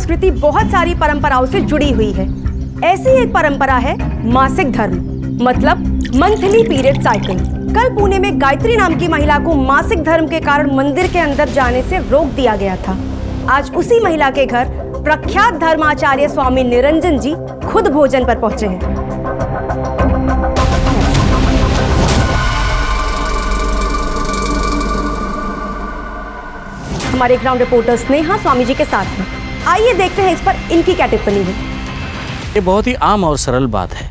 संस्कृति बहुत सारी परंपराओं से जुड़ी हुई है। ऐसी एक परंपरा है मासिक धर्म, मतलब मंथली पीरियड साइकिल। कल पुणे में गायत्री नाम की महिला को मासिक धर्म के कारण मंदिर के अंदर जाने से रोक दिया गया था। आज उसी महिला के घर प्रख्यात धर्माचार्य स्वामी निरंजन जी खुद भोजन पर पहुंचे हैं। हमारे ग्राउंड रिपोर्टर स्नेहा स्वामी जी के साथ हैं। आइए देखते हैं इस पर इनकी क्या टिप्पणी है। ये बहुत ही आम और सरल बात है।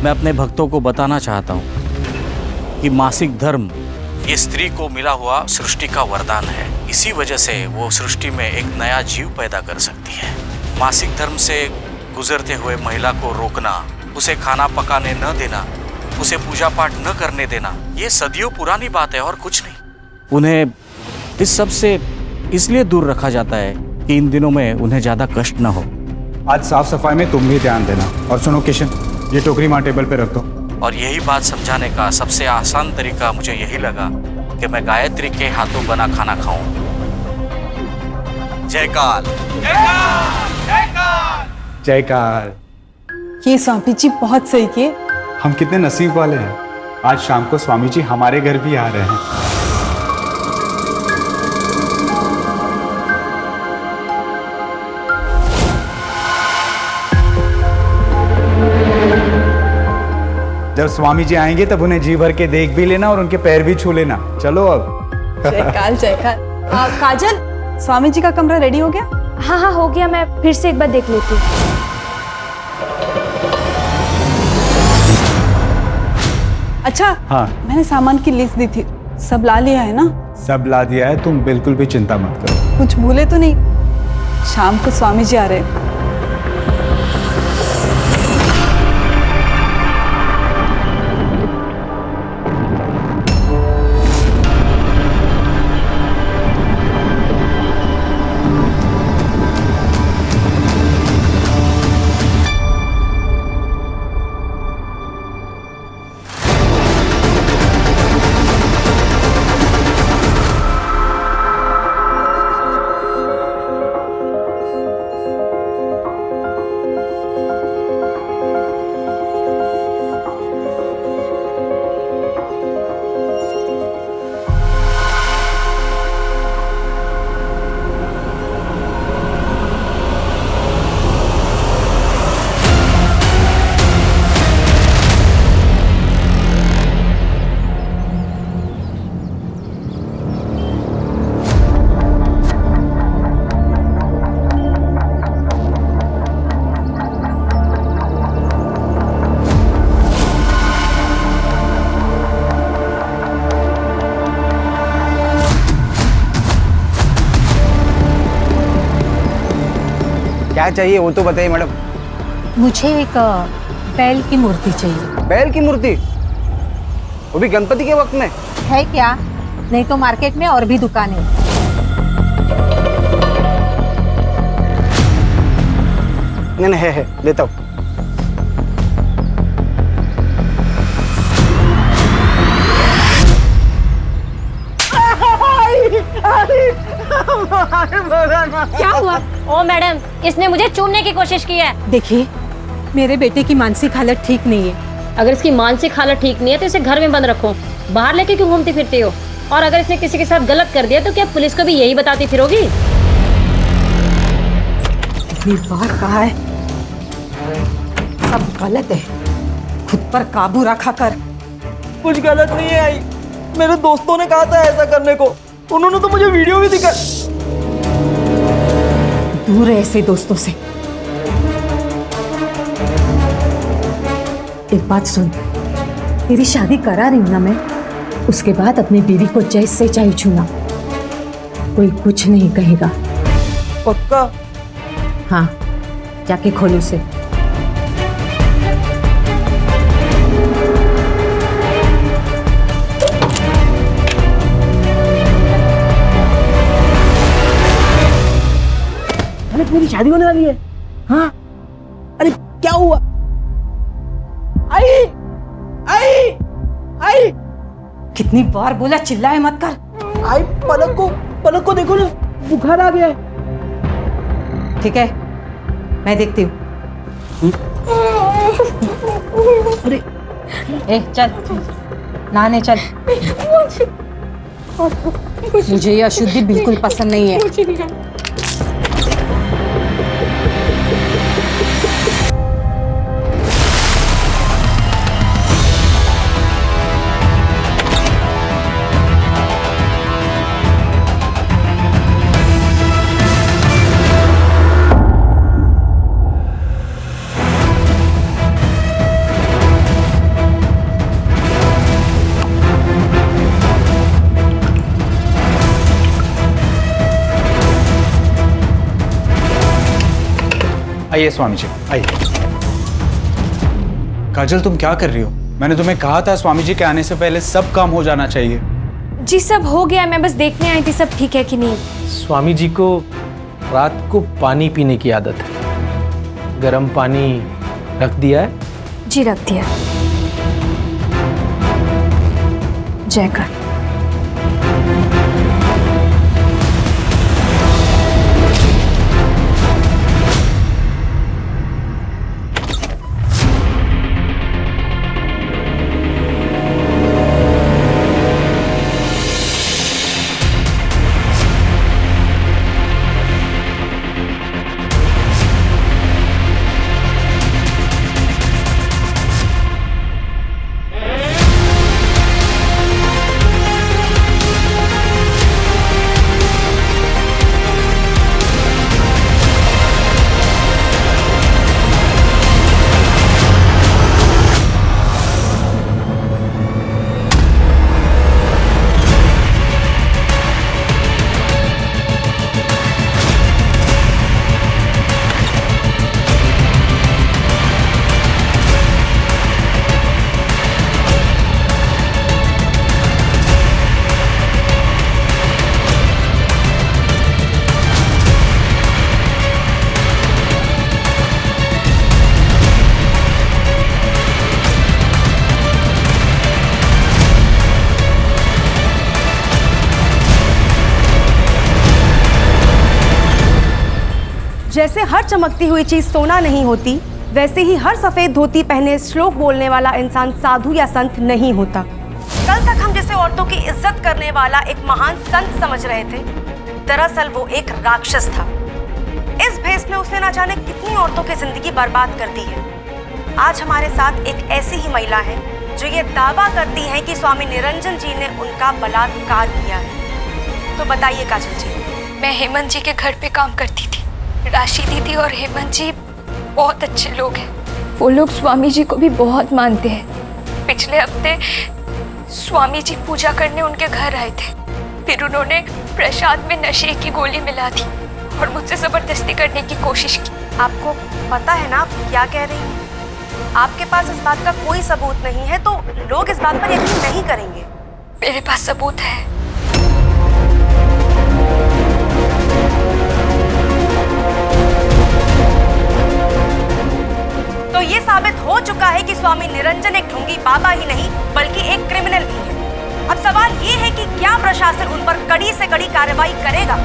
मैं अपने भक्तों को बताना चाहता हूँ कि मासिक धर्म ये स्त्री को मिला हुआ सृष्टि का वरदान है। इसी वजह से वो सृष्टि में एक नया जीव पैदा कर सकती है। मासिक धर्म से गुजरते हुए महिला को रोकना, उसे खाना पकाने न देना, उसे पूजा पाठ न करने देना, ये सदियों पुरानी बात है और कुछ नहीं। उन्हें इस सब से इसलिए दूर रखा जाता है कि इन दिनों में उन्हें ज्यादा कष्ट न हो। आज साफ सफाई में तुम भी ध्यान देना। और सुनो किशन, ये टोकरी माँ टेबल पे रख दो। और यही बात समझाने का सबसे आसान तरीका मुझे यही लगा कि मैं गायत्री के हाथों बना खाना खाऊं। जय काल। जय काल। ये स्वामी जी बहुत सही किए। हम कितने नसीब वाले हैं, आज शाम को स्वामी जी हमारे घर भी आ रहे हैं। जब स्वामी जी आएंगे तब उन्हें जी भर के देख भी लेना और उनके पैर भी छू लेना। चलो अब। जयकाल जयकाल। काजल, स्वामी जी का कमरा रेडी हो गया? हाँ हाँ हो गया, मैं फिर से एक बार देख लेती हूँ। अच्छा हाँ, मैंने सामान की लिस्ट दी थी, सब ला लिया है ना? सब ला दिया है, तुम बिल्कुल भी चिंता मत करो। कुछ भूले तो नहीं? शाम को स्वामी जी आ रहे हैं। क्या चाहिए वो तो बताइए मैडम। मुझे एक बैल की मूर्ति चाहिए। बैल की मूर्ति? वो भी गणपति के वक्त में? है क्या? नहीं तो मार्केट में और भी दुकानें। नहीं है, लेता हूँ। क्या हुआ? ओ मैडम, इसने मुझे चूमने की कोशिश की है। देखिए, मेरे बेटे की मानसिक हालत ठीक नहीं है। अगर इसकी मानसिक हालत ठीक नहीं है तो इसे घर में बंद रखो। बाहर लेके क्यों घूमती फिरती हो? और अगर इसने किसी के साथ गलत कर दिया तो क्या पुलिस को भी यही बताती फिरोगी? इतनी बार कहा है, सब गलत है। खुद पर काबू रखा कर। कुछ गलत नहीं है आई, मेरे दोस्तों ने कहा था ऐसा करने को। उन्होंने तो मुझे वीडियो भी दिखा। दूर है ऐसे दोस्तों से। एक बात सुन, तेरी शादी करा रही हूं ना मैं, उसके बाद अपनी बीवी को जैसे चाहे छूना, कोई कुछ नहीं कहेगा। पक्का? हाँ, जाके खोलो उसे। अरे मेरी शादी होने वाली है। हाँ, अरे क्या हुआ? आई आई आई। कितनी बार बोला चिल्लाए मत कर। आई, पलक को देखो ना, बुखार आ गया है। ठीक है, मैं देखती हूँ। ए चल नहाने चल। मुझे ये अशुद्धि बिल्कुल पसंद नहीं है। आइए स्वामी जी, आइए। काजल, तुम क्या कर रही हो? मैंने तुम्हें कहा था स्वामी जी के आने से पहले सब काम हो जाना चाहिए। जी सब हो गया, मैं बस देखने आई थी सब ठीक है कि नहीं। स्वामी जी को रात को पानी पीने की आदत है। गर्म पानी रख दिया है? जी रख दिया। जयकर। जैसे हर चमकती हुई चीज सोना नहीं होती, वैसे ही हर सफेद धोती पहने श्लोक बोलने वाला इंसान साधु या संत नहीं होता। कल तक हम जिसे औरतों की इज्जत करने वाला एक महान संत समझ रहे थे, दरअसल वो एक राक्षस था। इस भेष में उसने ना जाने कितनी औरतों की जिंदगी बर्बाद कर दी है। आज हमारे साथ एक ऐसी ही महिला है जो ये दावा करती है कि स्वामी निरंजन जी ने उनका बलात्कार किया है। तो बताइए काजल जी। मैं हेमंत जी के घर पे काम करती थी। राशि दीदी और हेमंत जी बहुत अच्छे लोग हैं। वो लोग स्वामी जी को भी बहुत मानते हैं। पिछले हफ्ते स्वामी जी पूजा करने उनके घर आए थे, फिर उन्होंने प्रसाद में नशे की गोली मिला दी और मुझसे जबरदस्ती करने की कोशिश की। आपको पता है ना आप क्या कह रही हैं? आपके पास इस बात का कोई सबूत नहीं है तो लोग इस बात पर यकीन नहीं करेंगे। मेरे पास सबूत है। तो ये साबित हो चुका है कि स्वामी निरंजन एक ढोंगी बाबा ही नहीं बल्कि एक क्रिमिनल भी है। अब सवाल ये है कि क्या प्रशासन उन पर कड़ी से कड़ी कार्रवाई करेगा?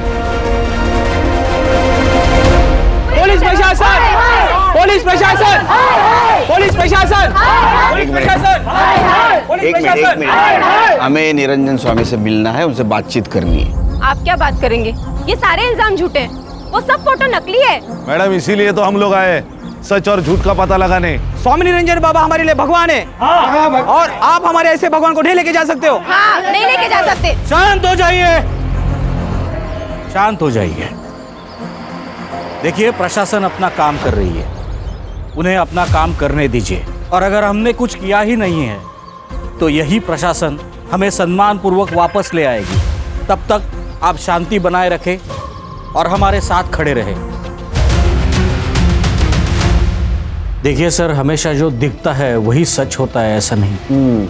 पुलिस प्रशासन! पुलिस प्रशासन! पुलिस प्रशासन! पुलिस प्रशासन! एक मिनट, हमें निरंजन स्वामी से मिलना है, उनसे बातचीत करनी है। आप क्या बात करेंगे? ये सारे इल्जाम झूठे हैं, वो सब फोटो नकली है। मैडम, इसीलिए तो हम लोग आए, सच और झूठ का पता लगाने। स्वामी निरंजन बाबा हमारे लिए भगवान है। और आप हमारे ऐसे भगवान को नहीं लेके जा सकते हो। हाँ, नहीं लेके जा सकते। शांत हो जाइए, शांत हो जाइए। देखिए, प्रशासन अपना काम कर रही है, उन्हें अपना काम करने दीजिए। और अगर हमने कुछ किया ही नहीं है तो यही प्रशासन हमें सम्मान पूर्वक वापस ले आएगी। तब तक आप शांति बनाए रखें और हमारे साथ खड़े रहें। देखिए सर, हमेशा जो दिखता है वही सच होता है, ऐसा नहीं।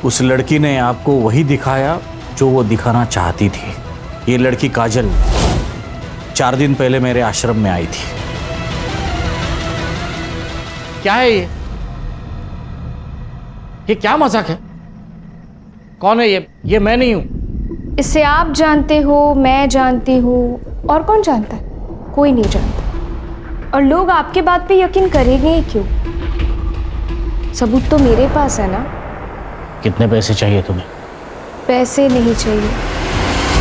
उस लड़की ने आपको वही दिखाया जो वो दिखाना चाहती थी। ये लड़की काजल 4 दिन पहले मेरे आश्रम में आई थी। क्या है ये क्या मजाक है? कौन है ये मैं नहीं हूं। इसे आप जानते हो, मैं जानती हूँ, और कौन जानता है? कोई नहीं जानता। और लोग आपके बात पे यकीन करेंगे ही क्यों? सबूत तो मेरे पास है ना। कितने पैसे चाहिए तुम्हें? पैसे नहीं चाहिए।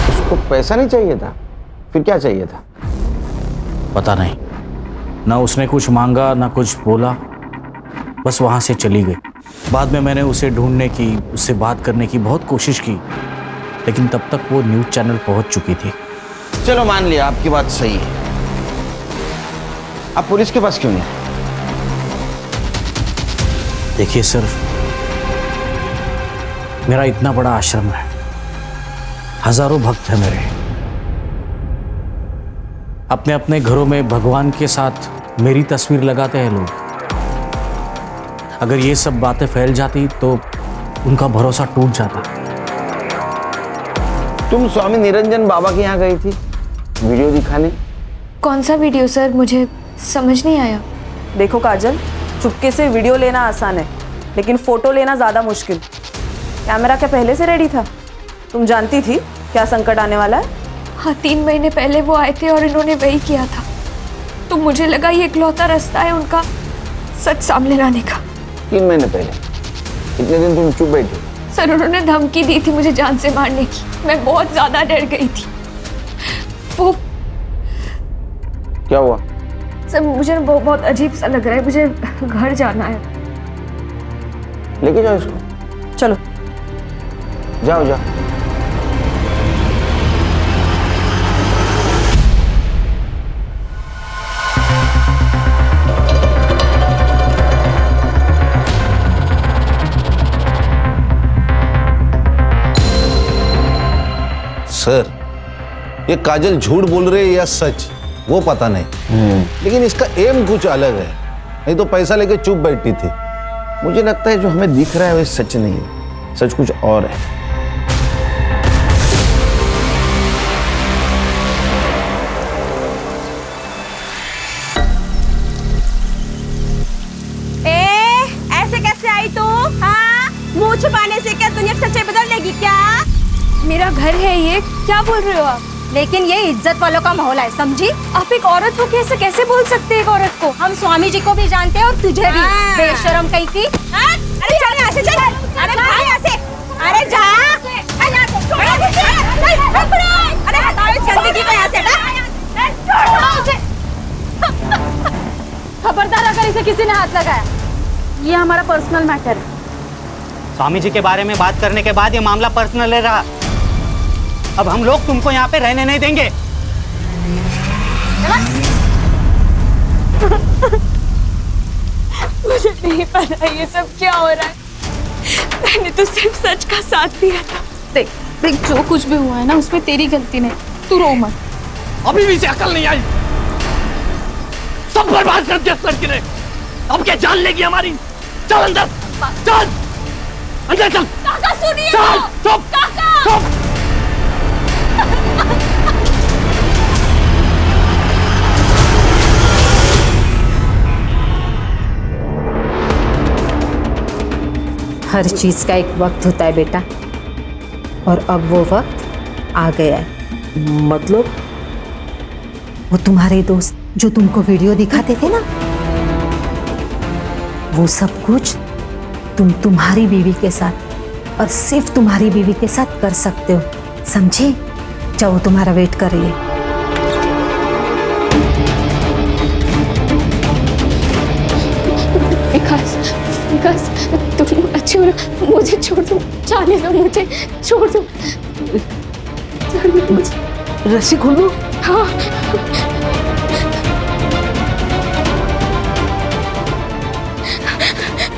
उसको पैसा नहीं चाहिए था, फिर क्या चाहिए था? पता नहीं, ना उसने कुछ मांगा ना कुछ बोला, बस वहां से चली गई। बाद में मैंने उसे ढूंढने की, उससे बात करने की बहुत कोशिश की, लेकिन तब तक वो न्यूज़ चैनल पहुंच चुकी थी। चलो मान लिया आपकी बात सही है, आप पुलिस के पास क्यों नहीं? देखिए सर, मेरा इतना बड़ा आश्रम है, हजारों भक्त हैं मेरे। अपने अपने घरों में भगवान के साथ मेरी तस्वीर लगाते हैं लोग। अगर ये सब बातें फैल जाती तो उनका भरोसा टूट जाता। तुम स्वामी निरंजन बाबा के यहाँ गई थी वीडियो दिखाने? कौन सा वीडियो सर? मुझे समझ नहीं आया। देखो काजल, चुपके से वीडियो लेना आसान है, लेकिन फोटो लेना ज्यादा मुश्किल। कैमरा क्या पहले से रेडी था? तुम जानती थी क्या संकट आने वाला है? हाँ, 3 महीने पहले वो आए थे और इन्होंने वही किया था, तो मुझे लगा ये इकलौता रास्ता है उनका सच सामने लाने का। 3 महीने पहले? इतने दिन तुम चुप बैठी? सर, उन्होंने धमकी दी थी मुझे जान से मारने की। मैं बहुत ज्यादा डर गई थी। वो क्या हुआ? सर, मुझे बहुत अजीब सा लग रहा है, मुझे घर जाना है। लेके जाओ इसको। चलो जाओ जाओ। सर, ये काजल झूठ बोल रही है या सच, वो पता नहीं, लेकिन इसका एम कुछ अलग है। नहीं तो पैसा लेके चुप बैठी थी। मुझे लगता है जो हमें दिख रहा है वो सच नहीं है, सच कुछ और है। ऐसे कैसे आई तू? हाँ, मुंह छुपाने से क्या दुनिया सच्चाई बदल देगी क्या? मेरा घर है ये, क्या बोल रहे हो आप? लेकिन ये इज्जत वालों का माहौल है, समझी? आप एक औरत हो के ऐसे कैसे बोल सकते हैं एक औरत को? हम स्वामी जी को भी जानते हैं और तुझे भी। बेशरम कहीं की। अरे चल यहाँ से, चल। अरे भाग यहाँ से। अरे जा। अरे हटाओ इस गंदगी को यहाँ से, हटा। खबरदार अगर इसे किसी ने हाथ लगाया, ये हमारा पर्सनल मैटर है। स्वामी जी के बारे में बात करने के बाद ये मामला पर्सनल रहा। अब हम लोग तुमको यहाँ पे रहने नहीं देंगे। मुझे नहीं पता ये सब क्या हो रहा है। मैंने तो सिर्फ सच का साथ दिया था। देख देख, जो कुछ भी हुआ है ना, उसमें तेरी गलती नहीं, तू रो मत। अभी भी इसे अकल नहीं आई, सब बर्बाद कर दिया इस लड़की ने। अब क्या जान लेगी हमारी? चल अंदर, चल अंदर चल। काका सुनिए, चल चुप, काका। चुप। हर चीज का एक वक्त होता है बेटा, और अब वो वक्त आ गया है। मतलब? वो तुम्हारे दोस्त जो तुमको वीडियो दिखाते थे ना, वो सब कुछ तुम तुम्हारी बीवी के साथ और सिर्फ तुम्हारी बीवी के साथ कर सकते हो, समझे? जाओ, वो तुम्हारा वेट कर रही है। विकास, तुम अच्छे हो ना? मुझे छोड़ दो, जाने दो, मुझे छोड़ दो, जाने दो मुझे। रस्सी खोल दो। हाँ।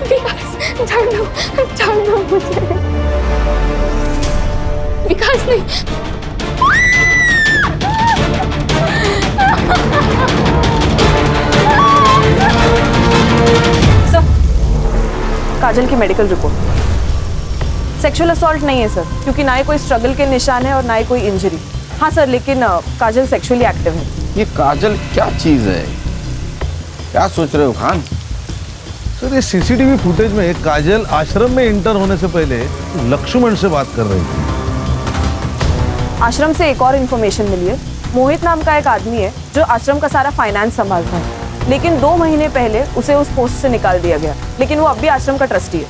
विकास, जान दो मुझे। विकास नहीं। सर, काजल की मेडिकल रिपोर्ट। सेक्सुअल असॉल्ट नहीं है सर, क्योंकि ना ही कोई स्ट्रगल के निशान है और ना ही कोई इंजरी। हाँ सर, लेकिन काजल सेक्सुअली एक्टिव है। ये काजल क्या चीज है? क्या सोच रहे हो खान? सर, ये सीसीटीवी फुटेज में काजल आश्रम में इंटर होने से पहले लक्ष्मण से बात कर रही थी। आश्रम से एक और इन्फॉर्मेशन मिली है मोहित नाम का एक आदमी है जो आश्रम का सारा फाइनेंस संभालता है, लेकिन 2 महीने पहले उसे उस पोस्ट से निकाल दिया गया, लेकिन वो अब भी आश्रम का ट्रस्टी है।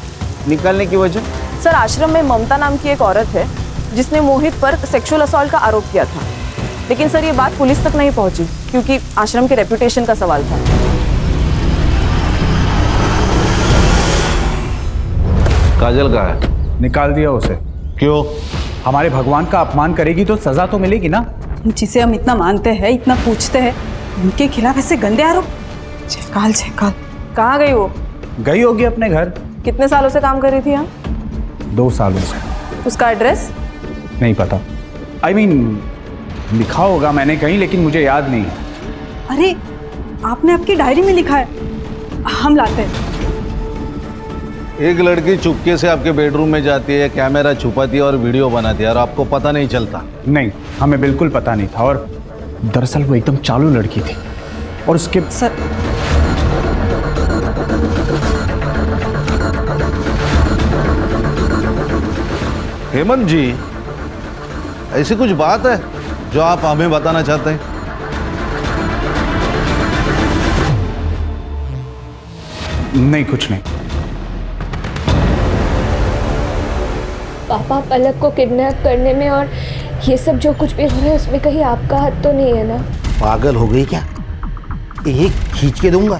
निकालने की वजह? सर, आश्रम में ममता नाम की एक औरत है जिसने मोहित पर सेक्सुअल असॉल्ट का आरोप किया था, लेकिन सर ये बात पुलिस तक नहीं पहुंची क्योंकि आश्रम के रेपुटेशन का सवाल था। काजल का है? निकाल दिया उसे। क्यों? हमारे भगवान का अपमान करेगी तो सजा तो मिलेगी ना। जिसे हम इतना मानते हैं, इतना पूछते हैं, उनके खिलाफ ऐसे गंदे आरोप। जयकाल जयकाल। कहाँ गई वो? गई होगी अपने घर। कितने सालों से काम कर रही थी यहाँ? 2 सालों से। उसका एड्रेस? नहीं पता। I mean, लिखा होगा मैंने कहीं, लेकिन मुझे याद नहीं है। अरे आपने आपकी डायरी में लिखा है, हम लाते हैं। एक लड़की चुपके से आपके बेडरूम में जाती है, कैमरा छुपाती है और वीडियो बनाती है और आपको पता नहीं चलता? नहीं, हमें बिल्कुल पता नहीं था, और दरअसल वो एकदम चालू लड़की थी। और उसके सर, हेमंत जी, ऐसी कुछ बात है जो आप हमें बताना चाहते हैं? नहीं, कुछ नहीं। पापा, पलक को किडनैप करने में और ये सब जो कुछ भी हो रहा है उसमें कहीं आपका हाथ तो नहीं है ना? पागल हो गई क्या? एक खींच के दूंगा।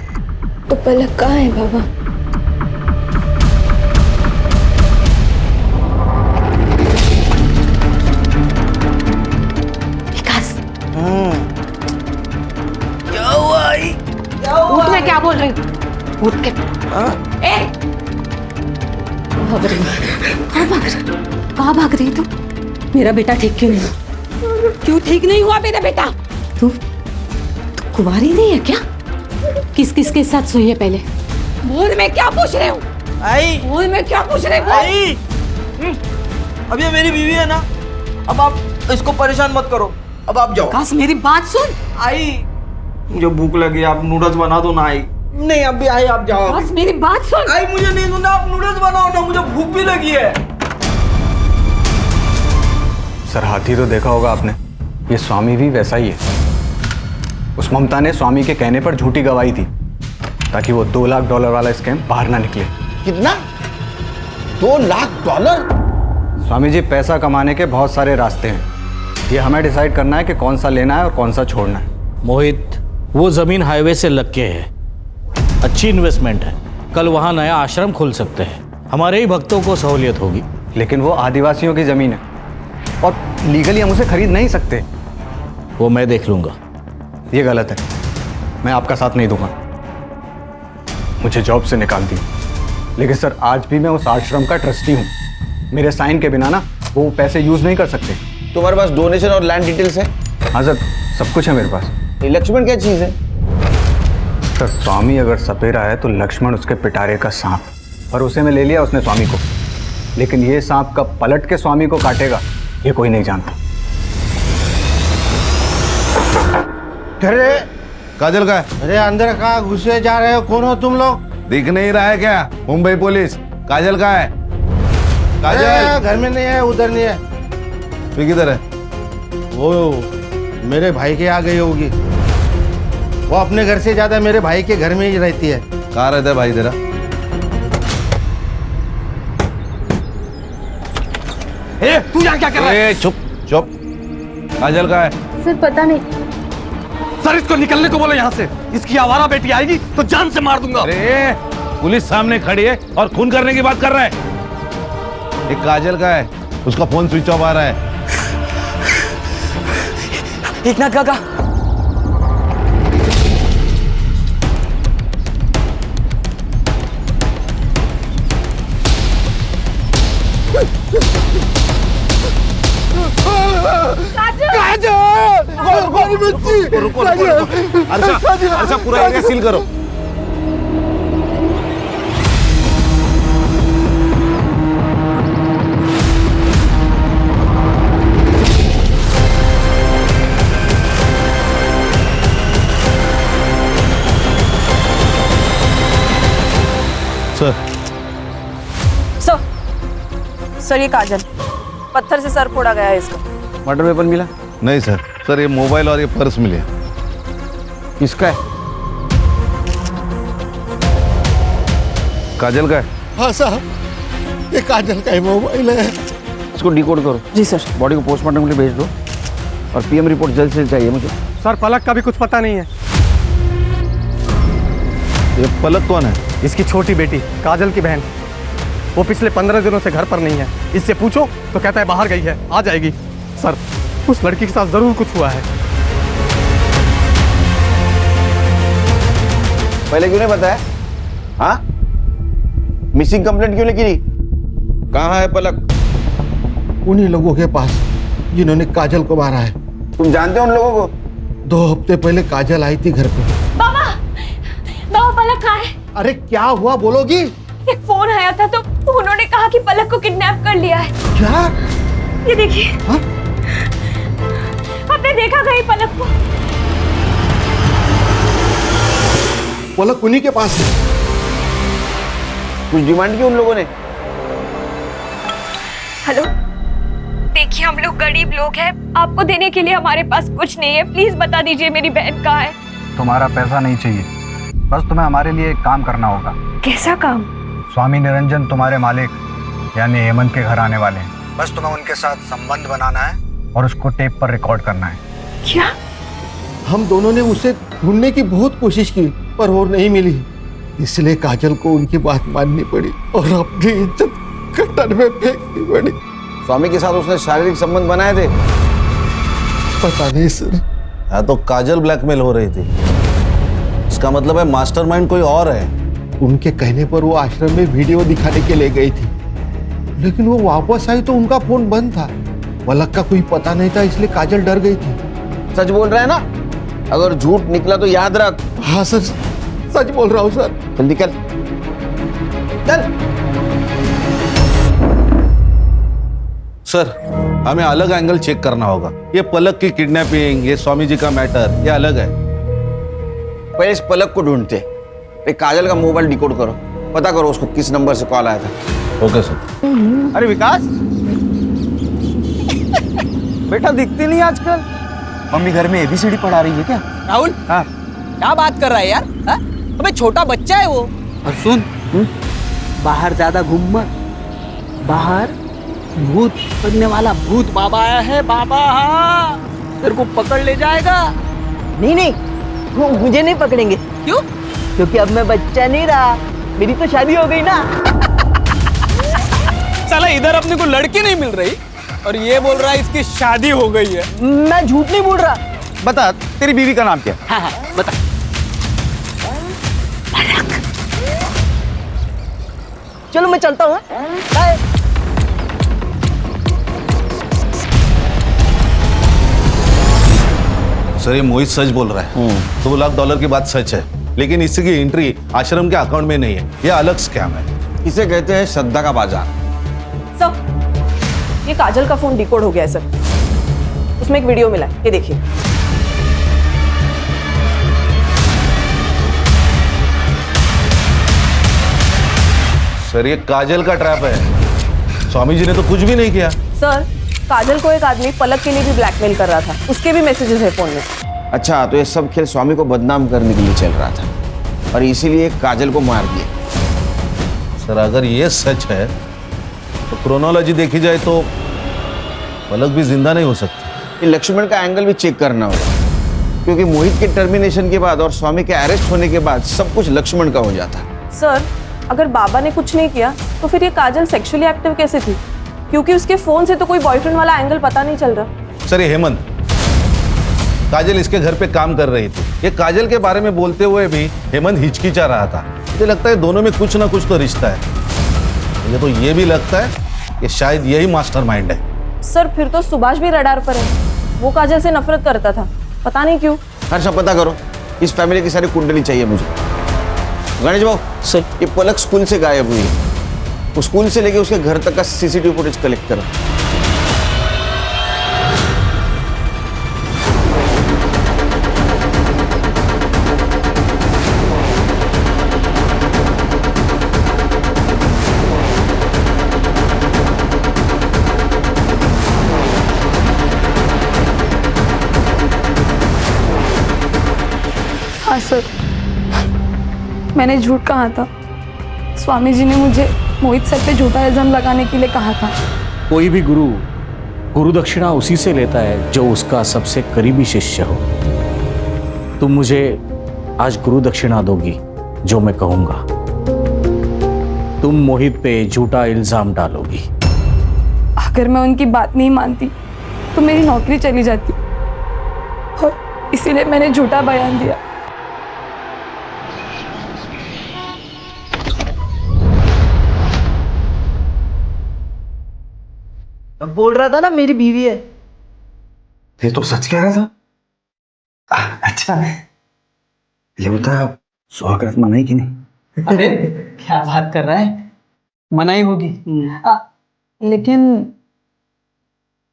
तो पलक कहाँ है बाबा? विकास, क्या हुआ? उठ, मैं क्या बोल रही हूँ? उठ के भाग रही, कहाँ भाग रही तू? मेरा बेटा ठीक क्यों नहीं? क्यों ठीक नहीं हुआ मेरा बेटा? तू कुंवारी नहीं है क्या? किस किस के साथ सोई है पहले? बोल, मैं क्या पूछ रही हूँ? आई, बोल, मैं क्या पूछ रही हूँ? आई, अब ये मेरी बीवी है ना, अब आप इसको परेशान मत करो, अब आप जाओ। विकास, मेरी बात सुन। आई, मुझे भूख लगी, आप नूडल्स बना दो ना। आई नहीं, अभी आई, आप जाओ। विकास, मेरी बात सुन। आई, मुझे नहीं सुनना, आप नूडल्स बनाओ ना, मुझे भूख भी लगी है। सर, हाथी तो देखा होगा आपने, ये स्वामी भी वैसा ही है। उस ममता ने स्वामी के कहने पर झूठी गवाही थी ताकि वो $2 लाख वाला स्कैम बाहर ना निकले। कितना? $2 लाख? स्वामी जी, पैसा कमाने के बहुत सारे रास्ते हैं, ये हमें डिसाइड करना है कि कौन सा लेना है और कौन सा छोड़ना है। मोहित, वो जमीन हाईवे से लग के है, अच्छी इन्वेस्टमेंट है। कल वहाँ नया आश्रम खुल सकते हैं, हमारे ही भक्तों को सहूलियत होगी। लेकिन वो आदिवासियों की जमीन है और लीगली हम उसे खरीद नहीं सकते। वो मैं देख लूंगा। ये गलत है, मैं आपका साथ नहीं दूंगा। मुझे जॉब से निकाल दिया, लेकिन सर आज भी मैं उस आश्रम का ट्रस्टी हूँ। मेरे साइन के बिना ना वो पैसे यूज नहीं कर सकते। तुम्हारे पास डोनेशन और लैंड डिटेल्स है? हाँ सर, सब कुछ है मेरे पास। ये लक्ष्मण क्या चीज है? सर, स्वामी अगर सपेरा है तो लक्ष्मण उसके पिटारे का सांप, और उसे मैं ले लिया उसने स्वामी को, लेकिन ये सांप कब पलट के स्वामी को काटेगा ये कोई नहीं जानता। अरे काजल का है? अरे अंदर कहाँ घुसे जा रहे हो? कौन हो तुम लोग? दिख नहीं रहा है क्या? मुंबई पुलिस। काजल का है? काजल घर में नहीं है, उधर नहीं है। फिर किधर है? वो मेरे भाई के आ गई होगी। वो अपने घर से ज्यादा मेरे भाई के घर में ही रहती है। कहाँ रहता है भाई तेरा? तू यहाँ क्या कर रहा है? चुप चुप। काजल का है? सर पता नहीं। सर, इसको निकलने को बोलो यहाँ से। इसकी आवारा बेटी आएगी तो जान से मार दूंगा। अरे पुलिस सामने खड़ी है और खून करने की बात कर रहा है। एक काजल का है, उसका फोन स्विच ऑफ आ रहा है। एकनाथ काका, रुको अर्षा, पूरा एरिया सील करो। सर, ये काजल, पत्थर से सर फोड़ा गया है इसका। मर्डर वेपन मिला? नहीं सर, सर ये मोबाइल और ये पर्स मिले। किसका है? काजल का है। हाँ साहब, ये काजल का ही मोबाइल है। इसको डिकोड करो। जी सर। बॉडी को पोस्टमार्टम के लिए भेज दो और पीएम रिपोर्ट जल्द से जल्द चाहिए मुझे। सर पलक का भी कुछ पता नहीं है। ये पलक कौन है? इसकी छोटी बेटी काजल की बहन। वो पिछले 15 दिनों से घर पर नहीं है। इससे पूछो तो कहता है बाहर गई है, आ जाएगी। सर उस लड़की के साथ जरूर कुछ हुआ है। पहले क्यों नहीं बताया? हाँ, मिसिंग कंप्लेंट क्यों नहीं की? कहाँ है पलक? उन्हीं लोगों के पास जिन्होंने काजल को मारा है। तुम जानते हो उन लोगों को? 2 हफ्ते पहले काजल आई थी घर पे। बाबा, बाबा पलक कहाँ है? अरे क्या हुआ बोलोगी? एक फोन आया था तो उन्होंने कहा कि पलक को किडनैप कर लिया है। क्या? ये देखिए। हाँ? आपने देखा कहीं पलक को? पलक उन्हीं के पास है। कुछ डिमांड की उन लोगों ने? हेलो, देखिए हम लोग गरीब लोग हैं, आपको देने के लिए हमारे पास कुछ नहीं है। प्लीज बता दीजिए मेरी बहन कहाँ है। तुम्हारा पैसा नहीं चाहिए, बस तुम्हें हमारे लिए एक काम करना होगा। कैसा काम? स्वामी निरंजन तुम्हारे मालिक यानी हेमंत के घर आने वाले हैं। बस तुम्हें उनके साथ संबंध बनाना है और उसको टेप पर रिकॉर्ड करना है। क्या? हम दोनों ने उसे ढूंढने की बहुत कोशिश की पर वो नहीं मिली, इसलिए काजल को उनकी बात माननी पड़ी और अपनी इज्जत कटर में फेंकनी पड़ी। स्वामी के साथ उसने शारीरिक संबंध बनाए थे? पता नहीं सर। या तो काजल ब्लैकमेल हो रही थी। इसका मतलब है मास्टरमाइंड कोई और है। उनके कहने पर वो आश्रम में वीडियो दिखाने के लिए गई थी, लेकिन वो वापस आई तो उनका फोन बंद था। पलक का कोई पता नहीं था, इसलिए काजल डर गई थी। सच बोल रहा है ना? अगर झूठ निकला तो याद रख। हाँ सर, सच बोल रहा हूँ सर। जल्दी कर, चल। सर हमें अलग एंगल चेक करना होगा। ये पलक की किडनैपिंग, ये स्वामी जी का मैटर, ये अलग है। पहले इस पलक को ढूंढते। एक काजल का मोबाइल डिकोड करो, पता करो उसको किस नंबर से कॉल आया था। Okay sir. अरे विकास, बेटा दिखती नहीं आजकल। मम्मी घर में ABCD पढ़ा रही है क्या? राहुल, हाँ क्या बात कर रहा है यार? अबे छोटा बच्चा है वो। और सुन, बाहर ज्यादा घूम मत। बाहर भूत बनने वाला भूत बाबा आया है। बाबा हाँ, तेरे को पकड़ ले जाएगा। नहीं नहीं, वो मुझे नहीं पकड़ेंगे। क्यों? क्योंकि अब मैं बच्चा नहीं रहा, मेरी तो शादी हो गई ना। साला इधर अपने को लड़की नहीं मिल रही और ये बोल रहा है इसकी शादी हो गई है। मैं झूठ नहीं बोल रहा। बता, तेरी बीवी का नाम क्या है? हाँ हाँ बता। चलो मैं चलता हूँ। बाय। सर ये मोहित सच बोल रहा है। $2 लाख की बात सच है, लेकिन इसकी एंट्री आश्रम के अकाउंट में नहीं है। ये अलग स्कैम है। इसे कहते हैं श्रद्धा का बाजार। सर, ये काजल का फोन डिकोड हो गया है सर। उसमें एक वीडियो मिला है, ये देखिए। सर ये काजल का ट्रैप है। स्वामी जी ने तो कुछ भी नहीं किया। सर, काजल को एक आदमी पलक के लिए भी ब्लैकमेल कर रहा था, उसके भी मैसेजेस है फोन में। अच्छा, तो ये सब खेल स्वामी को बदनाम करने के लिए चल रहा था और इसीलिए काजल को मार दिया। सर अगर ये सच है तो क्रोनोलॉजी देखी जाए तो पलक भी जिंदा नहीं हो सकती। ये लक्ष्मण का एंगल भी चेक करना होगा, क्योंकि मोहित के टर्मिनेशन के बाद और स्वामी के अरेस्ट होने के बाद सब कुछ लक्ष्मण का हो जाता। सर, अगर बाबा ने कुछ नहीं किया तो फिर ये काजल सेक्सुअली एक्टिव कैसे थी? क्योंकि उसके फोन से तो कोई बॉयफ्रेंड वाला एंगल पता नहीं चल रहा। सर ये हेमंत, काजल इसके घर पे काम कर रही थी। ये काजल के बारे में बोलते हुए भी हेमंत हिचकिचा रहा था। मुझे लगता है दोनों में कुछ ना कुछ तो रिश्ता है। मुझे तो ये भी लगता है कि शायद यही मास्टरमाइंड है। सर, फिर तो सुभाष भी रडार पर है। वो काजल से नफरत करता था, पता नहीं क्यों। हर्षा पता करो, इस फैमिली की सारी कुंडली चाहिए मुझे। गणेश भाऊ सर, ये पलक स्कूल से गायब हुई है। वो स्कूल से लेके उसके घर तक का CCTV फुटेज कलेक्ट करो। मैंने झूठ कहा था। स्वामी जी ने मुझे मोहित सर पे झूठा इल्जाम लगाने के लिए कहा था। कोई भी गुरु दक्षिणा उसी से लेता है जो उसका सबसे करीबी शिष्य हो। तुम मुझे आज गुरु दक्षिणा दोगी जो मैं कहूंगा। तुम मोहित पे झूठा इल्जाम डालोगी। अगर मैं उनकी बात नहीं मानती तो मेरी नौकरी चली जाती, और इसीलिए मैंने झूठा बयान दिया। अब बोल रहा था ना मेरी बीवी है। ये तो सच कह रहा था। अच्छा, ये बता सुहागरात मनाई कि नहीं? अरे क्या बात कर रहा है, मनाई होगी। लेकिन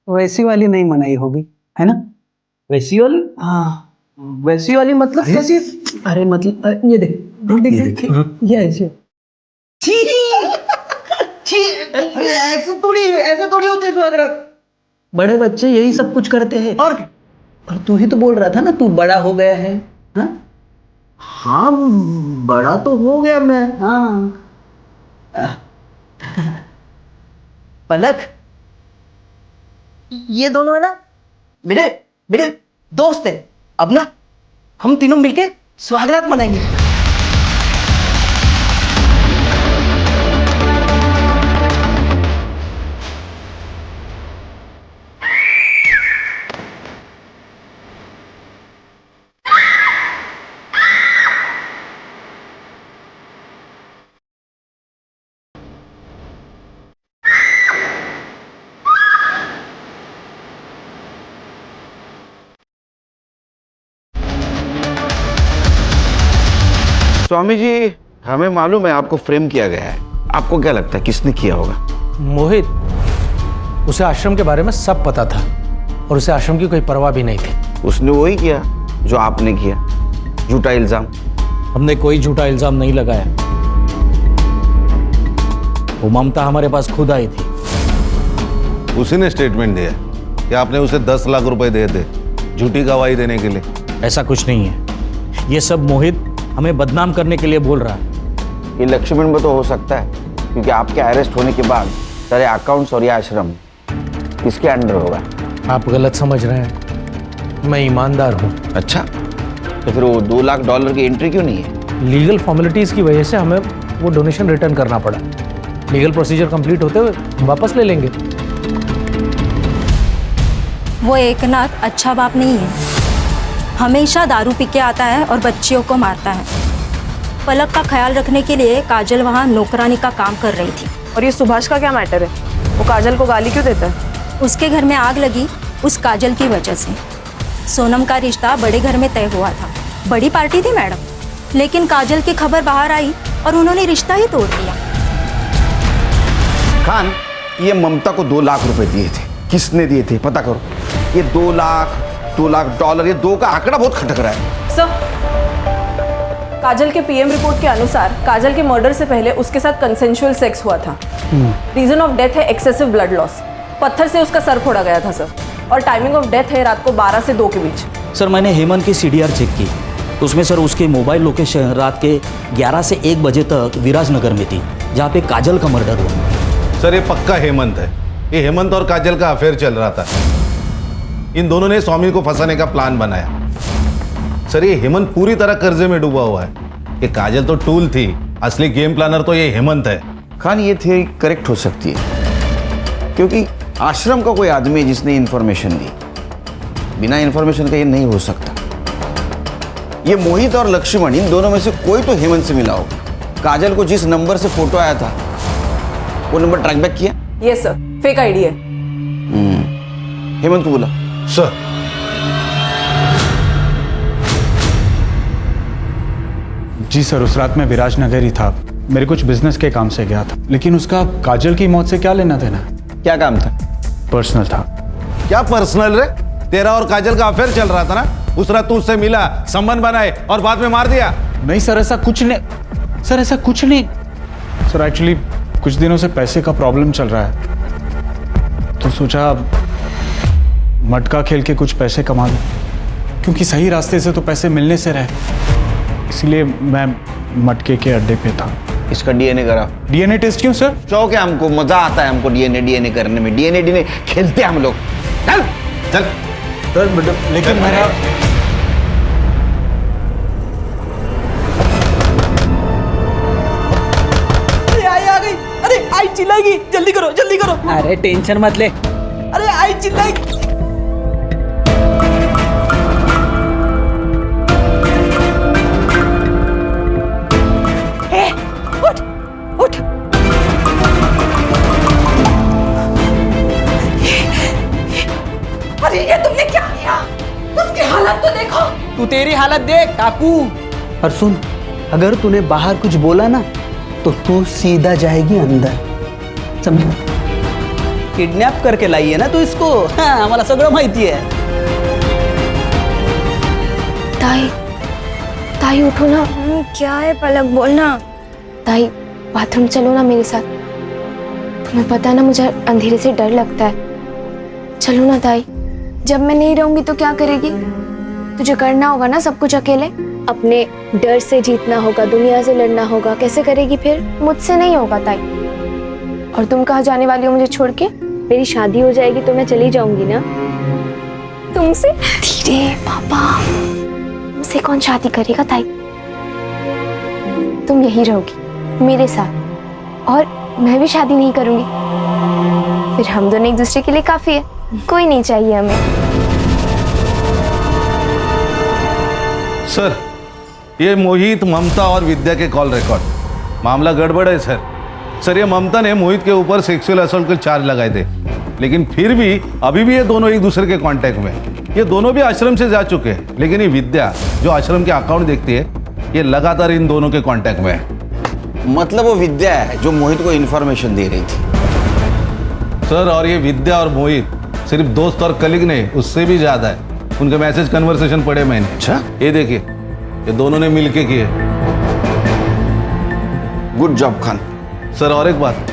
वैसी वाली नहीं मनाई होगी, है ना? वैसी वाली? हाँ। वैसी वाली मतलब कैसी? अरे मतलब ये देख देख ये ऐसे। ऐसे थोड़ी होते सुहागरात। बड़े बच्चे यही सब कुछ करते हैं। और तू ही तो बोल रहा था ना तू बड़ा हो गया है। हाँ बड़ा तो हो गया मैं। हाँ पलक, ये दोनों है ना मेरे मेरे दोस्त है। अब ना हम तीनों मिलके सुहागरात मनाएंगे। स्वामी जी, हमें मालूम है आपको फ्रेम किया गया है। आपको क्या लगता है किसने किया होगा? मोहित, उसे आश्रम के बारे में सब पता था और उसे आश्रम की कोई परवाह भी नहीं थी। उसने वही किया जो आपने किया, झूठा इल्जाम। हमने कोई झूठा इल्जाम नहीं लगाया। वो ममता हमारे पास खुद आई थी। उसी ने स्टेटमेंट दिया कि आपने उसे 10 लाख रुपए दिए थे झूठी गवाही देने के लिए। ऐसा कुछ नहीं है। ये सब मोहित हमें बदनाम करने के लिए बोल रहा है। ये लक्ष्मण में तो हो सकता है, क्योंकि आपके अरेस्ट होने के बाद सारे अकाउंट्स और ये आश्रम इसके अंडर होगा। आप गलत समझ रहे हैं, मैं ईमानदार हूँ। अच्छा, तो फिर वो $2 लाख की एंट्री क्यों नहीं है? लीगल फॉर्मेलिटीज की वजह से हमें वो डोनेशन रिटर्न करना पड़ा। लीगल प्रोसीजर कंप्लीट होते हुए वापस ले लेंगे। वो एकनाथ अच्छा बाप नहीं है। हमेशा दारू पी के आता है और बच्चियों को मारता है। पलक का ख्याल रखने के लिए काजल वहाँ नौकरानी का काम कर रही थी। और ये सुभाष का क्या मैटर है? वो काजल को गाली क्यों देता है? उसके घर में आग लगी उस काजल की वजह से। सोनम का रिश्ता बड़े घर में तय हुआ था। बड़ी पार्टी थी मैडम, लेकिन काजल की खबर बाहर आई और उन्होंने रिश्ता ही तोड़ दिया। खान, ये ममता को 2 लाख रुपए दिए थे। किसने दिए थे पता करो। ये $2 लाख, ये 2 का आंकड़ा बहुत खटक रहा है। सर, काजल के पीएम रिपोर्ट के अनुसार काजल के मर्डर से पहले उसके साथ कंसेंशुअल सेक्स हुआ था। रीजन ऑफ डेथ है एक्सेसिव ब्लड लॉस। पत्थर से उसका सर फोड़ा गया था सर। और टाइमिंग ऑफ डेथ है रात को 12 से 2 के बीच। सर, मैंने हेमंत की CDR चेक की, उसमें सर उसके मोबाइल लोकेशन रात के 11 से 1 बजे तक विराजनगर में थी, जहाँ पे काजल का मर्डर हुआ। सर, ये पक्का हेमंत है। ये हेमंत और काजल का अफेयर चल रहा था। इन दोनों ने स्वामी को फंसाने का प्लान बनाया। सर, ये हेमंत पूरी तरह कर्जे में डूबा हुआ है। ये काजल तो टूल थी, असली गेम प्लानर तो ये हेमंत है। खान, ये थियरी करेक्ट हो सकती है, क्योंकि आश्रम का कोई आदमी है जिसने इन्फॉर्मेशन दी। बिना इन्फॉर्मेशन का ये नहीं हो सकता। ये मोहित और लक्ष्मण, इन दोनों में से कोई तो हेमंत से मिला होगा। काजल को जिस नंबर से फोटो आया था वो नंबर ट्रैक बैक किया? यस सर, फेक आईडी है। हेमंत को बोला। सर, जी सर, उस रात मैं विराजनगर ही था। मेरे कुछ बिजनेस के काम से गया था, लेकिन उसका काजल की मौत से क्या लेना देना? क्या काम था? पर्सनल था। क्या पर्सनल रे? तेरा और काजल का अफेयर चल रहा था ना। उस रात तू उससे मिला, संबंध बनाए और बाद में मार दिया। नहीं सर, ऐसा कुछ नहीं। सर, ऐसा कुछ नहीं। सर, एक्चुअली कुछ दिनों से पैसे का प्रॉब्लम चल रहा है, तो सोचा मटका खेल के कुछ पैसे कमा लूं, क्योंकि सही रास्ते से तो पैसे मिलने से रहे। इसलिए मैं मटके के अड्डे पे था। इसका डीएनए करा। डीएनए टेस्ट क्यों सर? शौक है हमको, मजा आता है हमको डीएनए करने में। डीएनए खेलते हैं हम लोग। चल चल सर लेकिन मेरा आई आ गई। अरे आई चिल्लाएगी, जल्दी करो जल्दी करो। अरे टेंशन मत ले। अरे आई चिल्लाएगी। उठ उठ। अरे ये तुमने क्या किया? उसकी हालत तो देखो। तू तेरी हालत देख काकू। और सुन, अगर तूने बाहर कुछ बोला ना तो तू सीधा जाएगी अंदर, समझ? किडनैप करके लाई है ना तू इसको। हाँ, आम्हाला सगळं माहिती है। ताई ताई उठो ना। क्या है पलक, बोलना। ताई बाथरूम चलो ना मेरे साथ। तुम्हें पता है ना मुझे अंधेरे से डर लगता है। चलो ना ताई। जब मैं नहीं रहूंगी तो क्या करेगी? तुझे करना होगा ना सब कुछ अकेले। अपने डर से जीतना होगा, दुनिया से लड़ना होगा। कैसे करेगी फिर? मुझसे नहीं होगा ताई। और तुम कहाँ जाने वाली हो मुझे छोड़ के? मेरी शादी हो जाएगी तो मैं चली जाऊंगी ना तुमसे। धीरे पापा, मुझसे कौन शादी करेगा ताई? तुम यही रहोगी मेरे साथ और मैं भी शादी नहीं करूंगी। फिर हम दोनों एक दूसरे के लिए काफी है, कोई नहीं चाहिए हमें। सर, ये मोहित, ममता और विद्या के कॉल रिकॉर्ड। मामला गड़बड़ है सर। सर, ये ममता ने मोहित के ऊपर सेक्सुअल असॉल्ट के चार्ज लगाए थे, लेकिन फिर भी अभी भी ये दोनों एक दूसरे के कांटेक्ट में हैं। ये दोनों भी आश्रम से जा चुके हैं, लेकिन ये विद्या जो आश्रम के अकाउंट देखती है, ये लगातार इन दोनों के कांटेक्ट में है। मतलब वो विद्या है जो मोहित को इन्फॉर्मेशन दे रही थी। सर, और ये विद्या और मोहित सिर्फ दोस्त और कलीग नहीं, उससे भी ज्यादा है। उनके मैसेज कन्वर्सेशन पढ़े मैंने। अच्छा, ये देखिए, ये दोनों ने मिलके किए। Good job Khan. सर, और एक बात,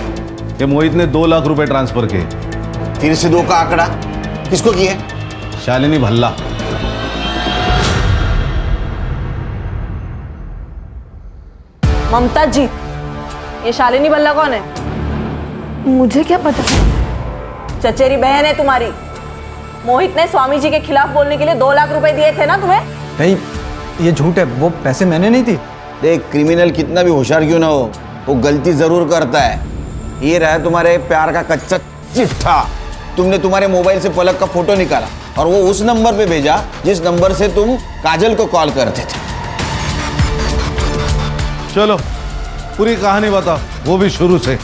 ये मोहित ने 2 लाख रुपए ट्रांसफर किए। फिर से 2 का आंकड़ा किसको किए? शालिनी भल्ला। ममता जी, ये शालिनी भल्ला कौन है? मुझे क्या पता? चचेरी बहन है तुम्हारी। मोहित ने स्वामी जी के खिलाफ बोलने के लिए 2 लाख रुपए दिए थे ना तुम्हें? नहीं, ये झूठ है। वो पैसे मैंने नहीं दी। देख, क्रिमिनल कितना भी होशियार क्यों ना हो, वो गलती जरूर करता है। ये रहा तुम्हारे प्यार का कच्चा चिट्ठा। तुमने तुम्हारे मोबाइल से पलक का फोटो निकाला और वो उस नंबर पे भेजा जिस नंबर से तुम काजल को कॉल करते थे। चलो पूरी कहानी बताओ, वो भी शुरू से।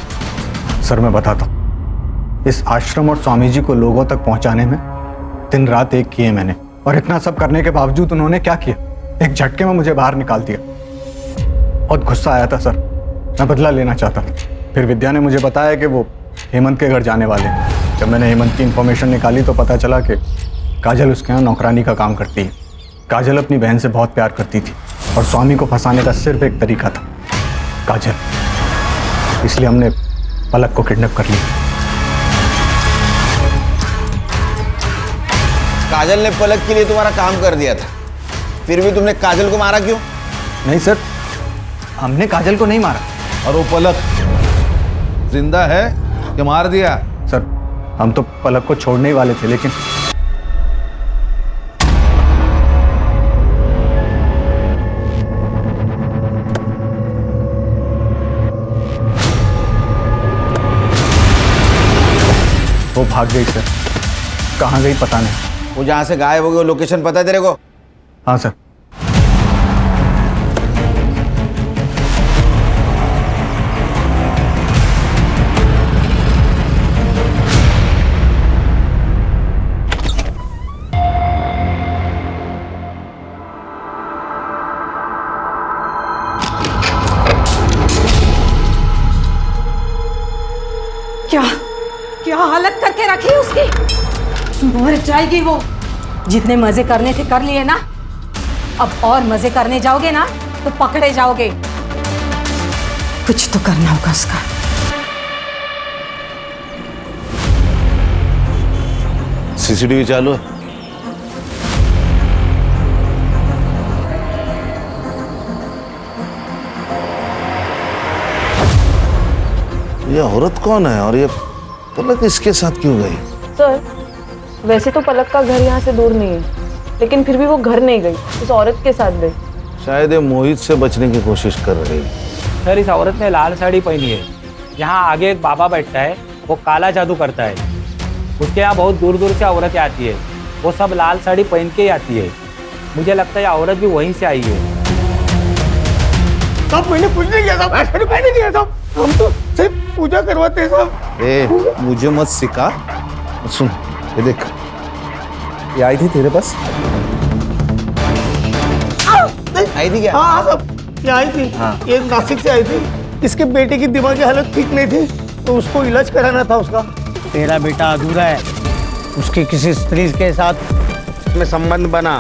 सर, मैं बताता हूँ। इस आश्रम और स्वामी जी को लोगों तक पहुंचाने में दिन रात एक किए मैंने, और इतना सब करने के बावजूद उन्होंने क्या किया? एक झटके में मुझे बाहर निकाल दिया। बहुत गुस्सा आया था सर, मैं बदला लेना चाहता था। फिर विद्या ने मुझे बताया कि वो हेमंत के घर जाने वाले हैं। जब मैंने हेमंत की इन्फॉर्मेशन निकाली तो पता चला कि काजल उसके यहाँ नौकरानी का काम करती है। काजल अपनी बहन से बहुत प्यार करती थी और स्वामी को फंसाने का सिर्फ एक तरीका था, काजल। इसलिए हमने पलक को किडनैप कर लिया। काजल ने पलक के लिए तुम्हारा काम कर दिया था, फिर भी तुमने काजल को मारा क्यों? नहीं सर, हमने काजल को नहीं मारा। और वो पलक जिंदा है कि मार दिया? सर, हम तो पलक को छोड़ने ही वाले थे, लेकिन वो भाग गई सर। कहाँ गई पता नहीं। वो जहां से गायब हो गई वो लोकेशन पता है तेरे को? हाँ सर। क्या क्या हालत करके रखी है उसकी? मर जाएगी वो। जितने मजे करने थे कर लिए ना, अब और मजे करने जाओगे ना तो पकड़े जाओगे। कुछ तो करना होगा उसका। सीसीटीवी चालू है? ये औरत कौन है और ये पलक इसके साथ क्यों गई? सर, वैसे तो पलक का घर यहाँ से दूर नहीं है, लेकिन फिर भी वो घर नहीं गई, उस औरत के साथ गई। शायद ये मोहित से बचने की कोशिश कर रही है। सर, इस औरत ने लाल साड़ी पहनी है। यहाँ आगे एक बाबा बैठता है, वो काला जादू करता है। उसके यहाँ बहुत दूर दूर से औरतें आती है, वो सब लाल साड़ी पहन के ही आती है। मुझे लगता है ये औरत भी वहीं से आई है। साहब मैंने कुछ नहीं किया साहब, मैंने नहीं किया साहब, हम तो सिर्फ पूजा करवाते हैं साहब। ए, मुझे मत सिखा। सुन, ये देख, ये आई थी तेरे पास? आई थी क्या? हाँ साहब, ये आई थी। हाँ। ये नासिक से आई थी। इसके बेटे की दिमागी हालत ठीक नहीं थी, तो उसको इलाज कराना था उसका। तेरा बेटा अधूरा है, उसके किसी स्त्री के साथ में संबंध बना,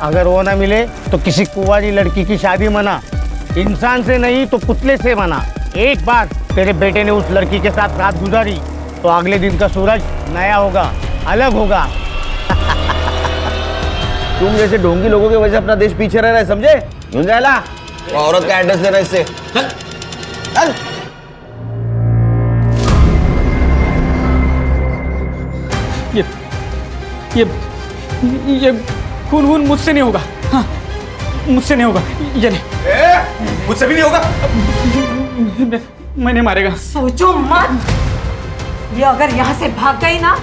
अगर वो ना मिले तो किसी कुंवारी लड़की की शादी मना, इंसान से नहीं तो पुतले से मना। एक बार तेरे बेटे ने उस लड़की के साथ रात गुजारी तो अगले दिन का सूरज नया होगा, अलग होगा। तुम जैसे ढोंगी लोगों की वजह से अपना देश पीछे रह रहा है, समझे? झुंझाला, वो औरत का एड्रेस देना इससे। चल चल। ये खून मुझसे नहीं होगा। हाँ, मुझसे नहीं होगा। ये नहीं, मुझसे भी नहीं होगा। मैंने मारेगा। सोचो मत, ये अगर यहाँ से भाग गई ना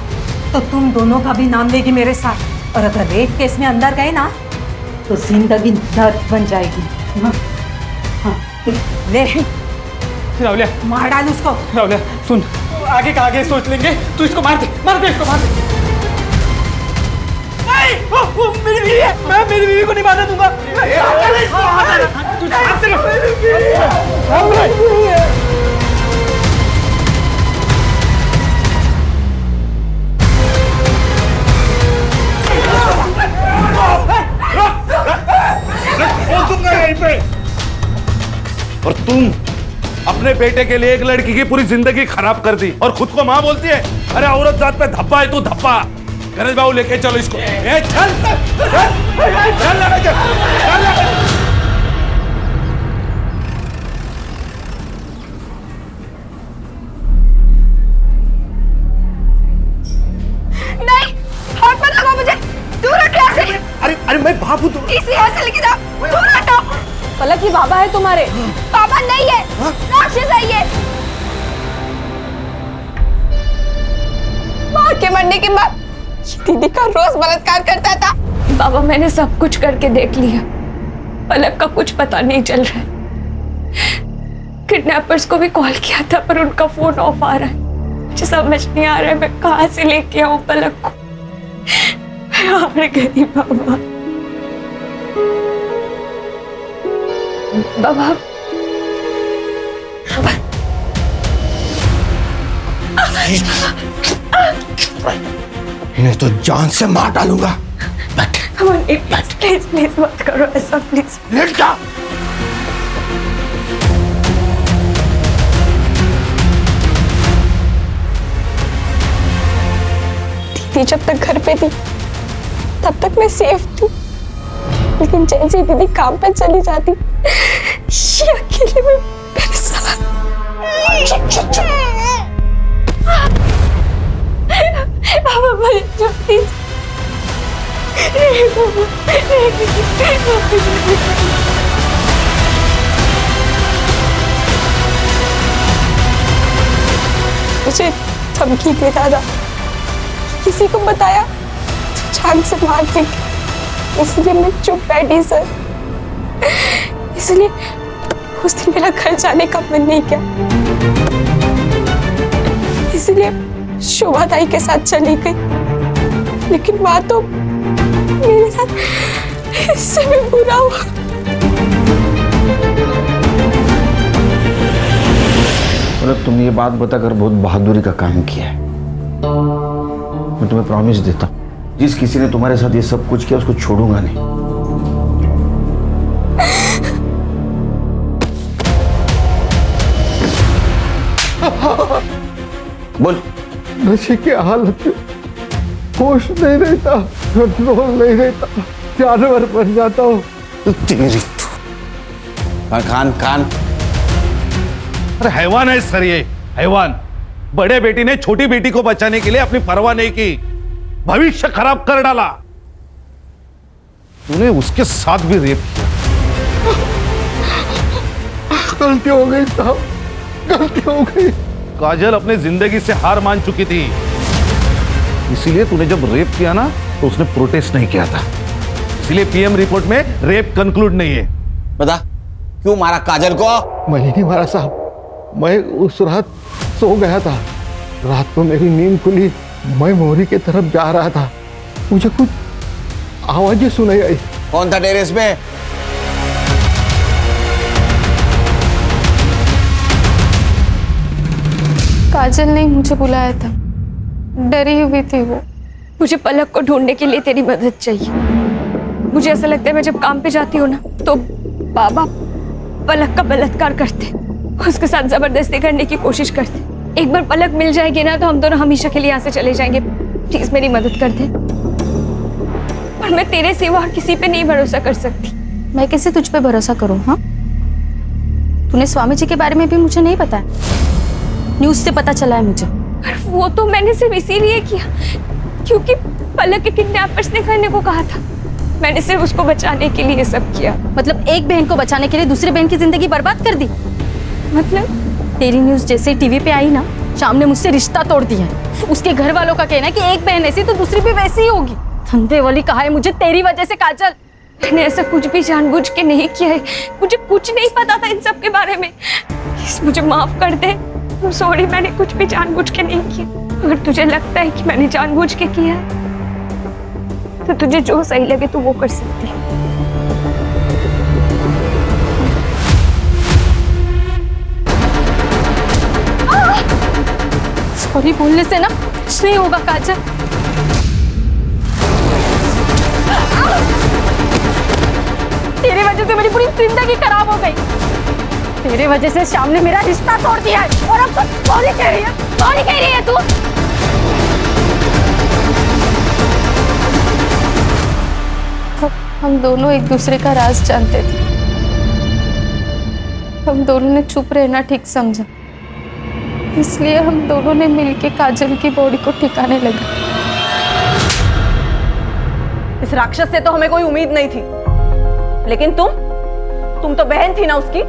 तो तुम दोनों का भी नाम लेगी मेरे साथ, और अगर रेप केस में अंदर गए ना तो जिंदगी दर्द बन जाएगी। हाँ, ले रावलिया, मार डाल उसको। रावलिया सुन, आगे का आगे सोच लेंगे। तू इसको मार दे इसको मार दे। नहीं, वो मेरी बीवी है, मैं मेरी बीवी को नहीं मारने दूंगा। और तुम अपने बेटे के लिए एक लड़की की पूरी जिंदगी खराब कर दी और खुद को माँ बोलती है। अरे औरत जात पे धब्बा है तू, धब्बा। गणेश बाबू लेके चलो इसको। नहीं, हाथ मत लगाओ मुझे, दूर हटो यहाँ से। अरे मैं बाबू तो इसे यहाँ से लेके जाओ, दूर हटो। पलक, ये बाबा है तुम्हारे? बाबा नहीं है, राक्षस है ये। माँ के मरने के बाद दीदी का रोज बलात्कार करता था। बाबा, मैंने सब कुछ करके देख लिया, पलक का कुछ पता नहीं चल रहा है। किडनैपर्स को भी कॉल किया था पर उनका फोन ऑफ आ रहा है। मुझे समझ नहीं आ रहा है मैं कहाँ से लेके आऊं पलक को। मैं हार गई बाबा। बाबा, मैं तो जान से मार डालूंगा। प्लीज प्लीज मत करो ऐसा, प्लीज। लेट जा। दीदी जब तक घर पे थी तब तक मैं सेफ थी, लेकिन जैसे ही दीदी काम पे चली जाती ये अकेले में मेरे साथ। मुझे धमकी दे रहा था, किसी को बताया तो जान से मार देंगे, इसलिए मैं चुप बैठी सर। इसलिए उस दिन मेरा घर जाने का मन नहीं किया, इसलिए शोभा ताई के साथ चली गई। लेकिन वहां तो मेरे साथ इससे भी बुरा हुआ। और तुमने ये बात बताकर बहुत बहादुरी का काम किया है। मैं तुम्हें प्रॉमिस देता हूँ, जिस किसी ने तुम्हारे साथ ये सब कुछ किया उसको छोड़ूंगा नहीं। बोल। नशे की हालत में होश नहीं रहता, कंट्रोल नहीं रहता, जानवर बन जाता हूँ। तेरी खान खान अरे हैवान है सर, ये हैवान। बड़े बेटी ने छोटी बेटी को बचाने के लिए अपनी परवाह नहीं की, भविष्य खराब कर डाला। तूने उसके साथ भी रेप किया। गलती हो गई साहब, गलती हो गई। काजल अपनी जिंदगी से हार मान चुकी थी, इसीलिए तूने जब रेप किया ना तो उसने प्रोटेस्ट नहीं किया था, इसलिए पीएम रिपोर्ट में रेप कंक्लूड नहीं है। बता क्यों मारा काजल को? मैंने नहीं मारा साहब, मैं उस रात सो गया था। रात को मेरी नींद खुली, मैं मोरी की तरफ जा रहा था, मुझे कुछ आवाजें सुनाई आई। कौन था टेरेस पे? काजल ने मुझे बुलाया था, डरी हुई थी वो। मुझे पलक को ढूंढने के लिए तेरी मदद चाहिए। मुझे ऐसा लगता है मैं जब काम पे जाती हूँ ना तो बाबा पलक का बलात्कार करते, उसके साथ जबरदस्ती करने की कोशिश करते। एक बार पलक मिल जाएगी ना तो हम दोनों हमेशा के लिए यहाँ से चले जाएंगे। प्लीज मेरी मदद कर दे। और मैं तेरे सिवा और किसी पे नहीं भरोसा कर सकती। मैं कैसे तुझ पे भरोसा करूं? हाँ, तूने स्वामी जी के बारे में भी मुझे नहीं पता है, न्यूज से पता चला है मुझे। और वो तो मैंने सिर्फ इसीलिए किया क्योंकि पलक के किडनैपर्स ने करने को कहा था। मैंने सिर्फ उसको बचाने के लिए सब किया। मतलब एक बहन को बचाने के लिए दूसरी बहन की जिंदगी बर्बाद कर दी? मतलब तेरी न्यूज जैसे टीवी पे आई ना, शाम ने मुझसे रिश्ता तोड़ दिया है। उसके घर वालों का कहना है कि एक बहन ऐसी तो दूसरी भी वैसी ही होगी। धंधे वाली कहा है मुझे तेरी वजह से काजल। मैंने ऐसा कुछ भी जानबूझ के नहीं किया है, मुझे कुछ नहीं पता था इन सब के बारे में। प्लीज मुझे माफ कर दे। सॉरी, मैंने कुछ भी जानबूझ के नहीं किया। अगर तुझे लगता है कि मैंने जानबूझ के किया है तो तुझे जो सही लगे तू वो कर सकती है। सॉरी बोलने से ना कुछ नहीं होगा काजल। तेरी वजह से मेरी पूरी जिंदगी खराब हो गई। तेरे वजह से श्याम ने मेरा रिश्ता तोड़ दिया है। और अब तू कौन कह रही है? कौन कह रही है तू? हम दोनों एक दूसरे का राज जानते थे। हम दोनों ने चुप रहना ठीक समझा, इसलिए हम दोनों ने मिलके काजल की बॉडी को ठिकाने लगा। इस राक्षस से तो हमें कोई उम्मीद नहीं थी, लेकिन तुम तो बहन थी ना उसकी,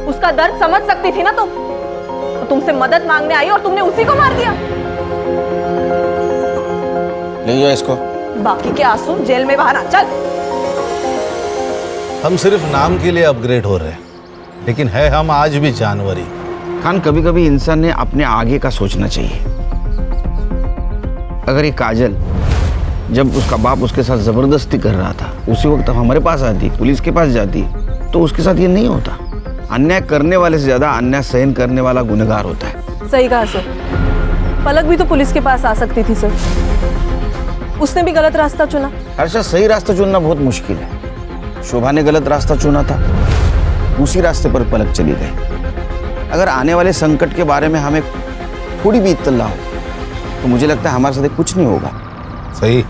उसका दर्द समझ सकती थी ना तुम। तो तुमसे मदद मांगने आई और तुमने उसी को मार दिया। ले जाओ इसको। बाकी के आंसू जेल में बाहर आ। चल। हम सिर्फ नाम के लिए अपग्रेड हो रहे हैं, लेकिन है हम आज भी जानवर ही। खान, कभी कभी इंसान ने अपने आगे का सोचना चाहिए। अगर ये काजल जब उसका बाप उसके साथ जबरदस्ती कर रहा था उसी वक्त हमारे पास आती, पुलिस के पास जाती, तो उसके साथ ये नहीं होता। अन्याय करने वाले से ज्यादा अन्याय सहन करने वाला गुनहगार होता है। सही कहा सर। पलक भी तो पुलिस के पास आ सकती थी सर, उसने भी गलत रास्ता चुना। हर्षा, सही रास्ता चुनना बहुत मुश्किल है। शोभा ने गलत रास्ता चुना था, उसी रास्ते पर पलक चली गई। अगर आने वाले संकट के बारे में हमें थोड़ी भी इत्तला हो तो मुझे लगता है हमारे साथ कुछ नहीं होगा। सही।